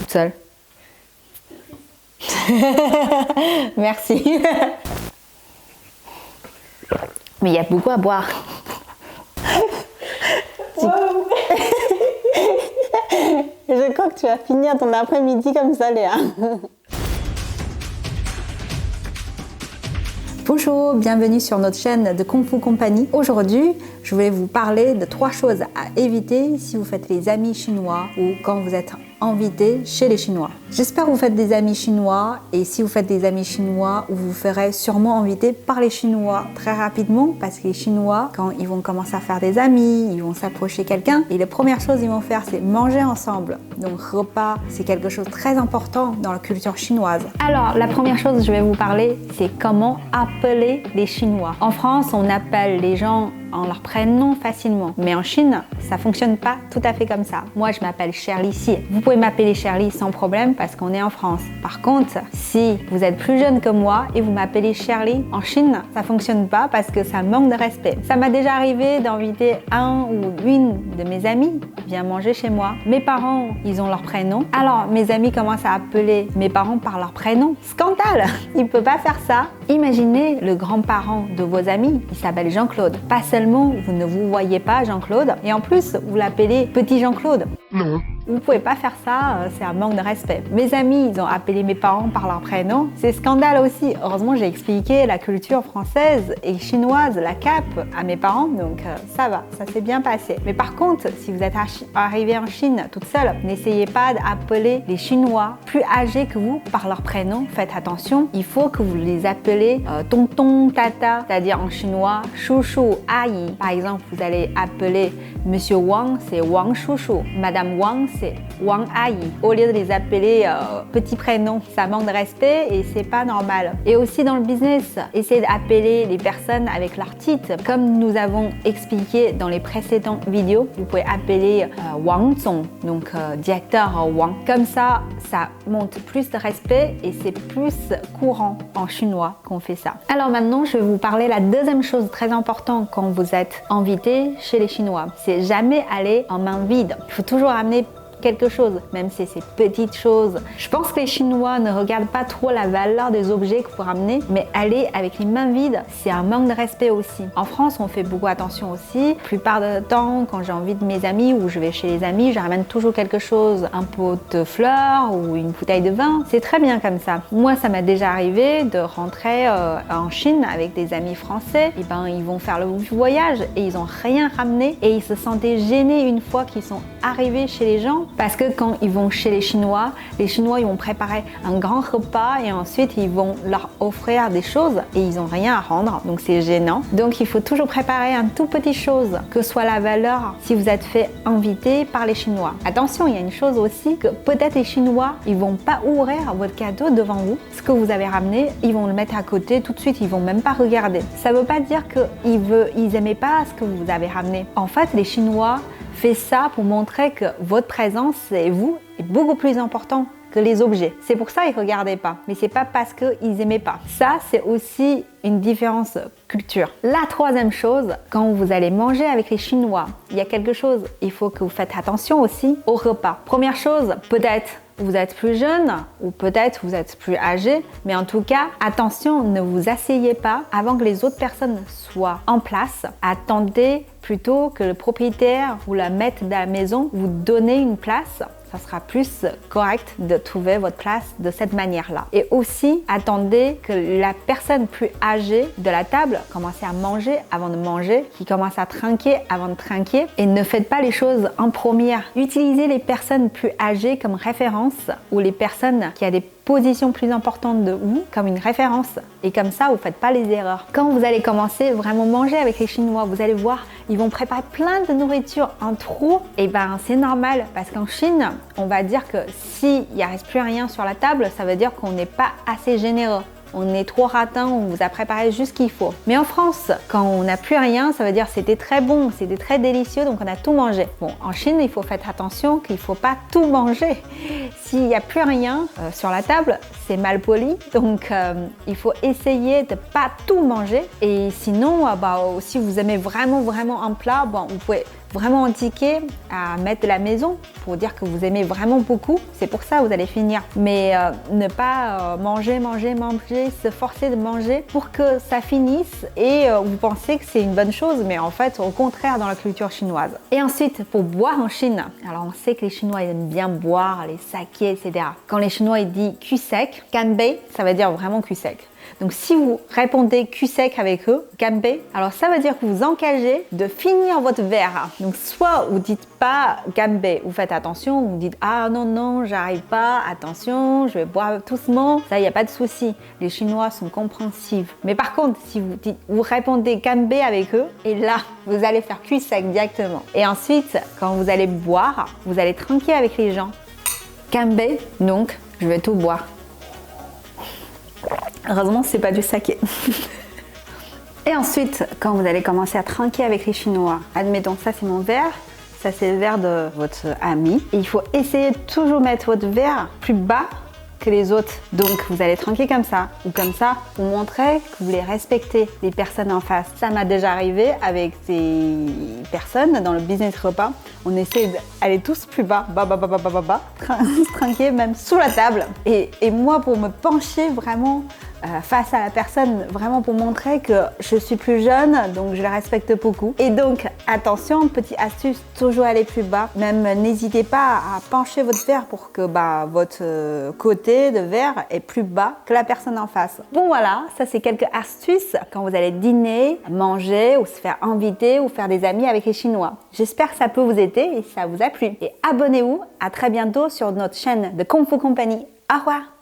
toute seule. Merci. Mais il y a beaucoup à boire. Je crois que tu vas finir ton après-midi comme ça, Léa. Bonjour, bienvenue sur notre chaîne de Kung Fu Company. Aujourd'hui, je voulais vous parler de 3 choses à éviter si vous faites les amis chinois ou quand vous êtes invité chez les Chinois. J'espère que vous faites des amis chinois et si vous faites des amis chinois, vous ferez sûrement inviter par les Chinois très rapidement parce que les Chinois, quand ils vont commencer à faire des amis, ils vont s'approcher quelqu'un et la première chose qu'ils vont faire, c'est manger ensemble. Donc repas, c'est quelque chose de très important dans la culture chinoise. Alors, la première chose que je vais vous parler, c'est comment appeler les Chinois. En France, on appelle les gens en leur prénom facilement. Mais en Chine, ça fonctionne pas tout à fait comme ça. Moi, je m'appelle Shirley Si. Vous pouvez m'appeler Shirley sans problème parce qu'on est en France. Par contre, si vous êtes plus jeune que moi et vous m'appelez Shirley, en Chine, ça fonctionne pas parce que ça manque de respect. Ça m'a déjà arrivé d'inviter un ou une de mes amis vient manger chez moi. Mes parents, ils ont leur prénom. Alors, mes amis commencent à appeler mes parents par leur prénom. Scandale! Ils ne peuvent pas faire ça. Imaginez le grand-parent de vos amis, il s'appelle Jean-Claude. Pas seulement vous ne vous voyez pas Jean-Claude, et en plus vous l'appelez petit Jean-Claude. Non. Vous pouvez pas faire ça, c'est un manque de respect. Mes amis, ils ont appelé mes parents par leur prénom, c'est scandale aussi. Heureusement, j'ai expliqué la culture française et chinoise, la cap, à mes parents, donc ça va, ça s'est bien passé. Mais par contre, si vous êtes arrivé en Chine toute seule, n'essayez pas d'appeler les Chinois plus âgés que vous par leur prénom. Faites attention, il faut que vous les appelez tonton, tata, c'est-à-dire en chinois, chouchou, aïe. Par exemple, vous allez appeler Monsieur Wang, c'est Wang chouchou. Madame Wang, c'est Wang Aïe. Au lieu de les appeler petits prénoms, ça manque de respect et c'est pas normal. Et aussi dans le business, essayez d'appeler les personnes avec leur titre. Comme nous avons expliqué dans les précédentes vidéos, vous pouvez appeler Wang Zong, donc directeur Wang. Comme ça, ça montre plus de respect et c'est plus courant en chinois qu'on fait ça. Alors maintenant, je vais vous parler de la deuxième chose très importante quand vous êtes invité chez les Chinois. C'est jamais aller en main vide. Il faut toujours amener quelque chose, même si c'est petites choses. Je pense que les Chinois ne regardent pas trop la valeur des objets que vous ramenez, mais aller avec les mains vides, c'est un manque de respect aussi. En France, on fait beaucoup attention aussi. La plupart du temps, quand j'invite mes amis ou je vais chez les amis, je ramène toujours quelque chose, un pot de fleurs ou une bouteille de vin. C'est très bien comme ça. Moi, ça m'est déjà arrivé de rentrer en Chine avec des amis français. Et ben, ils vont faire le voyage et ils n'ont rien ramené et ils se sentaient gênés une fois qu'ils sont arrivés chez les gens. Parce que quand ils vont chez les Chinois, ils vont préparer un grand repas et ensuite ils vont leur offrir des choses et ils n'ont rien à rendre, donc c'est gênant. Donc il faut toujours préparer un tout petit chose, que soit la valeur si vous êtes fait inviter par les Chinois. Attention, il y a une chose aussi, que peut-être les Chinois, ils vont pas ouvrir votre cadeau devant vous, ce que vous avez ramené, ils vont le mettre à côté tout de suite, ils vont même pas regarder. Ça veut pas dire qu'ils aimaient pas ce que vous avez ramené. En fait, les Chinois fait ça pour montrer que votre présence et vous est beaucoup plus important que les objets. C'est pour ça qu'ils ne regardaient pas. Mais c'est pas parce qu'ils n'aimaient pas. Ça, c'est aussi une différence culture. La troisième chose, quand vous allez manger avec les Chinois, il y a quelque chose, il faut que vous faites attention aussi au repas. Première chose, peut-être vous êtes plus jeune ou peut-être vous êtes plus âgé, mais en tout cas, attention, ne vous asseyez pas avant que les autres personnes soient en place. Attendez plutôt que le propriétaire ou la maître de la maison vous donne une place. Ça sera plus correct de trouver votre place de cette manière-là. Et aussi, attendez que la personne plus âgée de la table commence à manger avant de manger, qui commence à trinquer avant de trinquer. Et ne faites pas les choses en première. Utilisez les personnes plus âgées comme référence ou les personnes qui ont des position plus importante de vous comme une référence et comme ça vous ne faites pas les erreurs. Quand vous allez commencer vraiment manger avec les Chinois, vous allez voir, ils vont préparer plein de nourriture en trop et ben c'est normal parce qu'en Chine, on va dire que s'il ne reste plus rien sur la table, ça veut dire qu'on n'est pas assez généreux. On est trop ratin, on vous a préparé juste ce qu'il faut. Mais en France, quand on n'a plus rien, ça veut dire c'était très bon, c'était très délicieux, donc on a tout mangé. Bon, en Chine, il faut faire attention qu'il ne faut pas tout manger. S'il n'y a plus rien sur la table, c'est mal poli, donc il faut essayer de ne pas tout manger. Et sinon, si vous aimez vraiment un plat, bon, vous pouvez vraiment indiqué à mettre de la maison pour dire que vous aimez vraiment beaucoup. C'est pour ça que vous allez finir. Mais ne pas manger, se forcer de manger pour que ça finisse et vous pensez que c'est une bonne chose, mais en fait, au contraire dans la culture chinoise. Et ensuite, pour boire en Chine, alors on sait que les Chinois ils aiment bien boire, les sakés, etc. Quand les Chinois ils disent cul sec, ganbei, ça veut dire vraiment cul sec. Donc si vous répondez cul sec avec eux, ganbei, alors ça veut dire que vous engagez de finir votre verre. Donc soit vous dites pas ganbei, vous faites attention, vous dites ah non, j'arrive pas, attention, je vais boire doucement, ça il n'y a pas de souci. Les Chinois sont compréhensifs. Mais par contre, si vous répondez ganbei avec eux, et là, vous allez faire cul sec directement. Et ensuite, quand vous allez boire, vous allez trinquer avec les gens. Ganbei, donc je vais tout boire. Heureusement, c'est pas du saké. Et ensuite, quand vous allez commencer à trinquer avec les Chinois, admettons, ça c'est mon verre, ça c'est le verre de votre ami. Et il faut essayer de toujours mettre votre verre plus bas que les autres. Donc vous allez trinquer comme ça ou comme ça pour montrer que vous les respectez, les personnes en face. Ça m'a déjà arrivé avec des personnes dans le business repas. On essaie d'aller tous plus bas, trinquer même sous la table. Et moi pour me pencher vraiment face à la personne, vraiment pour montrer que je suis plus jeune, donc je la respecte beaucoup. Et donc, attention, petite astuce, toujours aller plus bas. Même n'hésitez pas à pencher votre verre pour que votre côté de verre est plus bas que la personne en face. Bon voilà, ça c'est quelques astuces quand vous allez dîner, manger ou se faire inviter ou faire des amis avec les Chinois. J'espère que ça peut vous aider et ça vous a plu. Et abonnez-vous, à très bientôt sur notre chaîne de Kung Fu Company. Au revoir!